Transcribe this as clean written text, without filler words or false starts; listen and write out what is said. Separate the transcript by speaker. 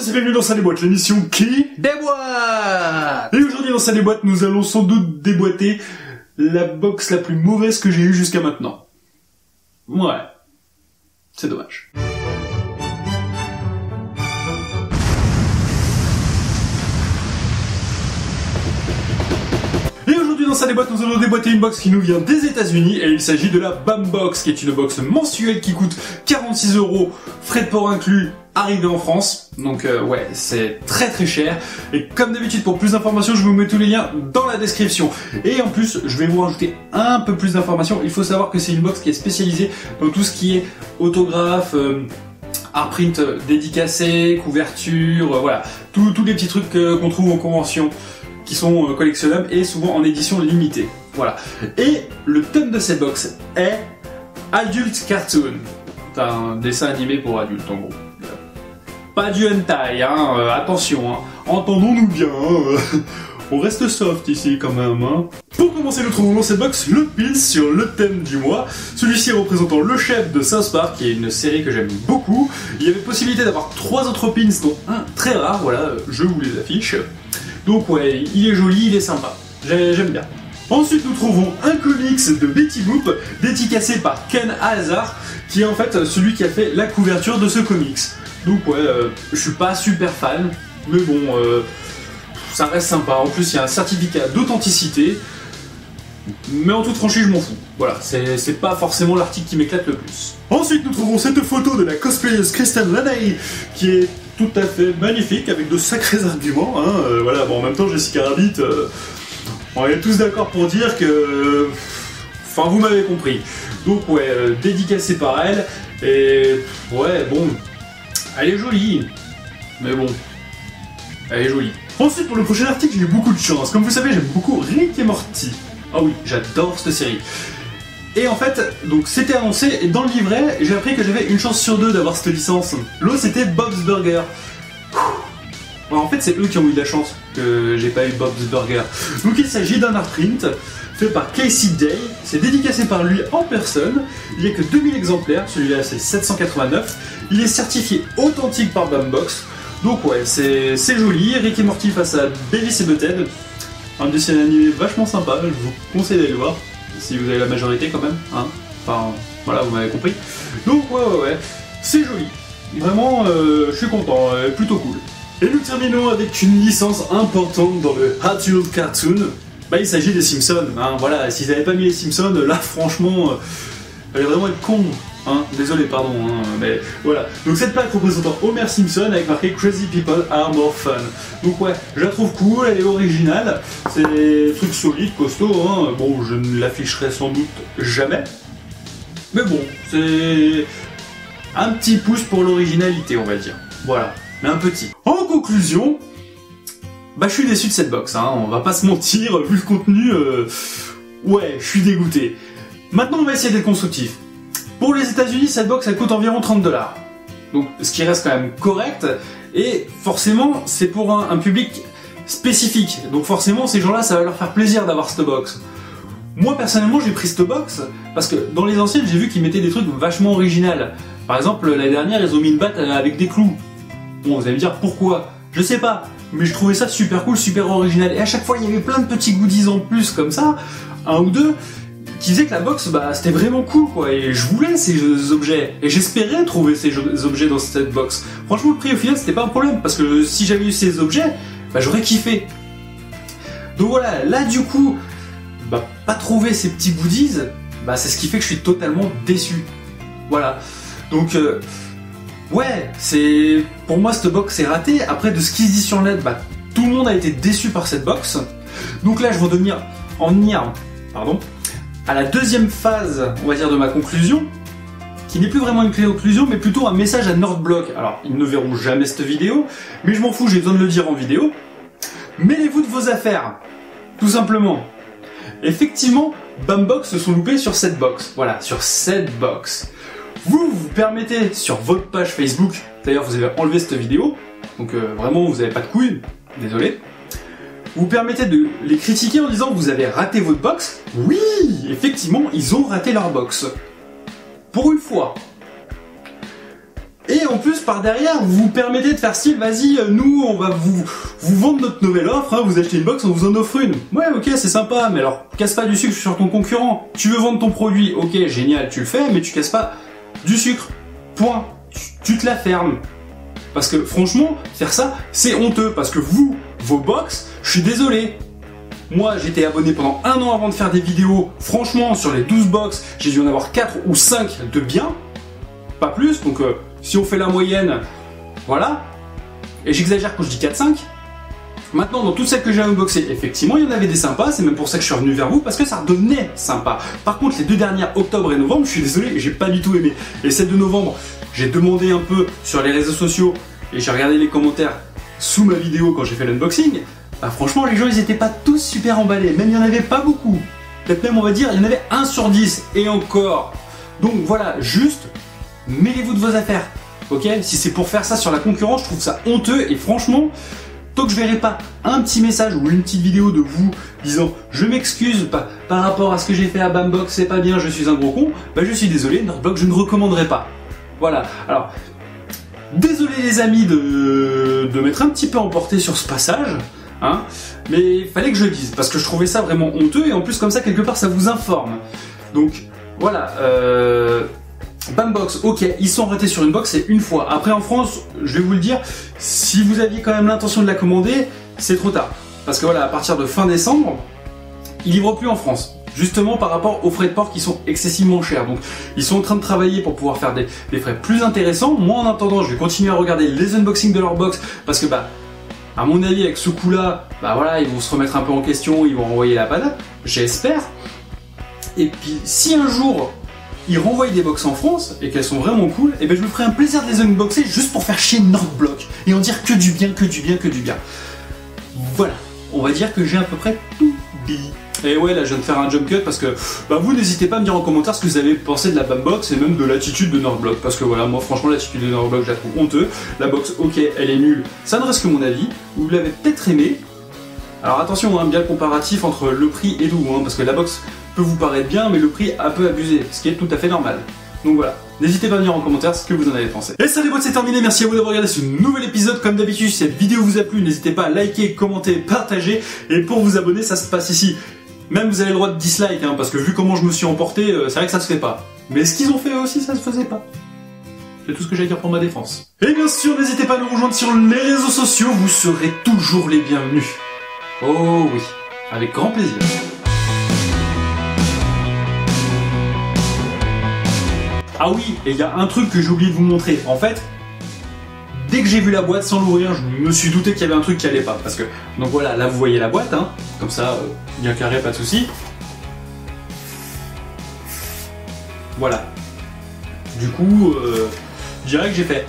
Speaker 1: tous et bienvenue dans Ça déboîte, l'émission qui
Speaker 2: déboîte.
Speaker 1: Et aujourd'hui dans Ça déboîte, nous allons sans doute déboîter la box la plus mauvaise que j'ai eue jusqu'à maintenant. Ouais, c'est dommage. Et aujourd'hui dans Ça déboîte, nous allons déboîter une box qui nous vient des États-Unis et il s'agit de la Bambox, qui est une box mensuelle qui coûte 46 €, frais de port inclus, arrivé en France. Donc ouais, c'est très très cher. Et comme d'habitude, pour plus d'informations, je vous mets tous les liens dans la description. Et en plus, je vais vous rajouter un peu plus d'informations. Il faut savoir que c'est une box qui est spécialisée dans tout ce qui est autographe, art print dédicacé, couverture, voilà, tous les petits trucs qu'on trouve en convention, qui sont collectionnables et souvent en édition limitée. Voilà. Et le thème de cette box est Adult Cartoon. C'est un dessin animé pour adultes en gros. Pas du hentai, hein, attention, hein. Entendons-nous bien, hein. On reste soft ici quand même, hein. Pour commencer, nous trouvons dans cette box le pin sur le thème du mois. Celui-ci représentant le chef de South Park, qui est une série que j'aime beaucoup. Il y avait possibilité d'avoir 3 autres pins, dont un très rare, voilà, je vous les affiche. Donc ouais, il est joli, il est sympa, j'aime bien. Ensuite, nous trouvons un comics de Betty Boop, dédicacé par Ken Hazard, qui est en fait celui qui a fait la couverture de ce comics. Donc ouais, je suis pas super fan, mais bon, ça reste sympa. En plus, il y a un certificat d'authenticité, mais en toute franchise, je m'en fous. Voilà, c'est pas forcément l'article qui m'éclate le plus. Ensuite, nous trouvons cette photo de la cosplayeuse Kristen Laney, qui est tout à fait magnifique, avec de sacrés arguments, hein. Voilà, bon, en même temps, Jessica Rabbit, on est tous d'accord pour dire que... Enfin, vous m'avez compris. Donc ouais, dédicacé par elle, et... Ouais, bon... Elle est jolie, mais bon, elle est jolie. Ensuite, pour le prochain article, j'ai eu beaucoup de chance. Comme vous savez, j'aime beaucoup Rick et Morty. Ah oui, j'adore cette série. Et en fait, donc c'était annoncé, et dans le livret, j'ai appris que j'avais une chance sur 2 d'avoir cette licence. L'autre, c'était Bob's Burger. Alors, en fait, c'est eux qui ont eu de la chance que j'ai pas eu Bob's Burger. Donc il s'agit d'un art print fait par Casey Day, c'est dédicacé par lui en personne, il n'y a que 2000 exemplaires, celui-là c'est 789, il est certifié authentique par Bambox, donc ouais, c'est joli. Rick et Morty face à Beavis et Butthead, un dessin animé vachement sympa, je vous conseille d'aller le voir, si vous avez la majorité quand même, hein, enfin voilà, vous m'avez compris. Donc ouais, c'est joli, vraiment je suis content, plutôt cool. Et nous terminons avec une licence importante dans le Adult Cartoon. Bah, il s'agit des Simpsons, hein, voilà, s'ils n'avaient pas mis les Simpsons, là franchement, allait vraiment être con, hein, désolé, pardon, hein, mais voilà. Donc cette plaque représentant Homer Simpson avec marqué Crazy People Are More Fun. Donc ouais, je la trouve cool, elle est originale, c'est des trucs solides, costauds, hein. Bon, je ne l'afficherai sans doute jamais, mais bon, c'est un petit pouce pour l'originalité, on va dire, voilà, mais un petit. En conclusion, bah je suis déçu de cette box, hein, on va pas se mentir, vu le contenu, ouais, je suis dégoûté. Maintenant on va essayer d'être constructif. Pour les États-Unis, cette box elle coûte environ 30 $. Donc ce qui reste quand même correct, et forcément c'est pour un public spécifique. Donc forcément ces gens-là ça va leur faire plaisir d'avoir cette box. Moi personnellement j'ai pris cette box parce que dans les anciennes j'ai vu qu'ils mettaient des trucs vachement originaux. Par exemple l'année dernière ils ont mis une batte avec des clous. Bon vous allez me dire pourquoi, je sais pas. Mais je trouvais ça super cool, super original. Et à chaque fois, il y avait plein de petits goodies en plus, comme ça, un ou deux, qui faisaient que la box, bah, c'était vraiment cool, quoi. Et je voulais ces objets. Et j'espérais trouver ces objets dans cette box. Franchement, le prix, au final, c'était pas un problème. Parce que si j'avais eu ces objets, bah, j'aurais kiffé. Donc voilà, là, du coup, bah, pas trouver ces petits goodies, bah, c'est ce qui fait que je suis totalement déçu. Voilà. Donc, ouais, c'est... Pour moi, cette box est ratée. Après, de ce qui se dit sur le net, bah, tout le monde a été déçu par cette box. Donc là, je vais en venir à la deuxième phase, on va dire, de ma conclusion, qui n'est plus vraiment une conclusion, mais plutôt un message à Nordblock. Alors, ils ne verront jamais cette vidéo, mais je m'en fous, j'ai besoin de le dire en vidéo. Mêlez-vous de vos affaires, tout simplement. Effectivement, Bambox se sont loupés sur cette box. Voilà, sur cette box. Vous permettez sur votre page Facebook, d'ailleurs vous avez enlevé cette vidéo, donc vraiment vous n'avez pas de couilles, désolé. Vous permettez de les critiquer en disant vous avez raté votre box. Oui, effectivement, ils ont raté leur box. Pour une fois. Et en plus, par derrière, vous vous permettez de faire style, vas-y, nous, on va vous vendre notre nouvelle offre, hein, vous achetez une box, on vous en offre une. Ouais, ok, c'est sympa, mais alors, casse pas du sucre sur ton concurrent. Tu veux vendre ton produit, ok, génial, tu le fais, mais tu casses pas du sucre. Point. Tu te la fermes. Parce que franchement, faire ça, c'est honteux. Parce que vous, vos box, je suis désolé. Moi, j'étais abonné pendant 1 an avant de faire des vidéos. Franchement, sur les 12 box, j'ai dû en avoir 4 ou 5 de bien. Pas plus. Donc, si on fait la moyenne, voilà. Et j'exagère quand je dis 4-5. Maintenant, dans toutes celles que j'ai unboxées, effectivement, il y en avait des sympas. C'est même pour ça que je suis revenu vers vous, parce que ça redevenait sympa. Par contre, les 2 dernières, octobre et novembre, je suis désolé, j'ai pas du tout aimé. Et celle de novembre, j'ai demandé un peu sur les réseaux sociaux et j'ai regardé les commentaires sous ma vidéo quand j'ai fait l'unboxing. Bah franchement, les gens, ils étaient pas tous super emballés. Même il y en avait pas beaucoup. Peut-être même, on va dire, il y en avait 1 sur 10 et encore. Donc voilà, juste, mêlez-vous de vos affaires. Ok? Si c'est pour faire ça sur la concurrence, je trouve ça honteux et franchement, tant que je verrai pas un petit message ou une petite vidéo de vous disant je m'excuse par rapport à ce que j'ai fait à Bambox, c'est pas bien, je suis un gros con, bah je suis désolé, Nerdblock, je ne recommanderai pas. Voilà, alors, désolé les amis de m'être un petit peu emporté sur ce passage, hein, mais il fallait que je le dise, parce que je trouvais ça vraiment honteux, et en plus comme ça, quelque part, ça vous informe. Donc, voilà, Bambox, ok, ils sont arrêtés sur une box, c'est une fois. Après en France, je vais vous le dire, si vous aviez quand même l'intention de la commander, c'est trop tard. Parce que voilà, à partir de fin décembre, ils livrent plus en France. Justement par rapport aux frais de port qui sont excessivement chers. Donc ils sont en train de travailler pour pouvoir faire des frais plus intéressants. Moi en attendant, je vais continuer à regarder les unboxings de leur box, parce que bah, à mon avis avec ce coup là, bah voilà, ils vont se remettre un peu en question, ils vont renvoyer la patate, j'espère. Et puis si un jour ils renvoient des box en France et qu'elles sont vraiment cool, et ben je me ferai un plaisir de les unboxer juste pour faire chier Nerdblock et en dire que du bien, que du bien, que du bien. Voilà, on va dire que j'ai à peu près tout dit. Et ouais, là je viens de faire un jump cut parce que bah, vous n'hésitez pas à me dire en commentaire ce que vous avez pensé de la Bambox et même de l'attitude de Nerdblock, parce que voilà, moi franchement l'attitude de Nerdblock je la trouve honteuse. La box, ok, elle est nulle, ça ne reste que mon avis, vous l'avez peut-être aimé. Alors attention, hein, bien le comparatif entre le prix et tout, hein, parce que la box peut vous paraître bien, mais le prix a peu abusé, ce qui est tout à fait normal. Donc voilà, n'hésitez pas à me dire en commentaire ce que vous en avez pensé. Et salut, c'est terminé, merci à vous d'avoir regardé ce nouvel épisode. Comme d'habitude, si cette vidéo vous a plu, n'hésitez pas à liker, commenter, partager, et pour vous abonner, ça se passe ici. Même vous avez le droit de dislike, hein, parce que vu comment je me suis emporté, c'est vrai que ça se fait pas. Mais ce qu'ils ont fait aussi, ça se faisait pas. C'est tout ce que j'ai à dire pour ma défense. Et bien sûr, n'hésitez pas à nous rejoindre sur les réseaux sociaux, vous serez toujours les bienvenus. Oh oui, avec grand plaisir. Ah oui, et il y a un truc que j'ai oublié de vous montrer. En fait, dès que j'ai vu la boîte sans l'ouvrir, je me suis douté qu'il y avait un truc qui allait pas. Parce que, donc voilà, là vous voyez la boîte, hein, comme ça, bien carré, pas de soucis. Voilà. Du coup, je dirais que j'ai fait...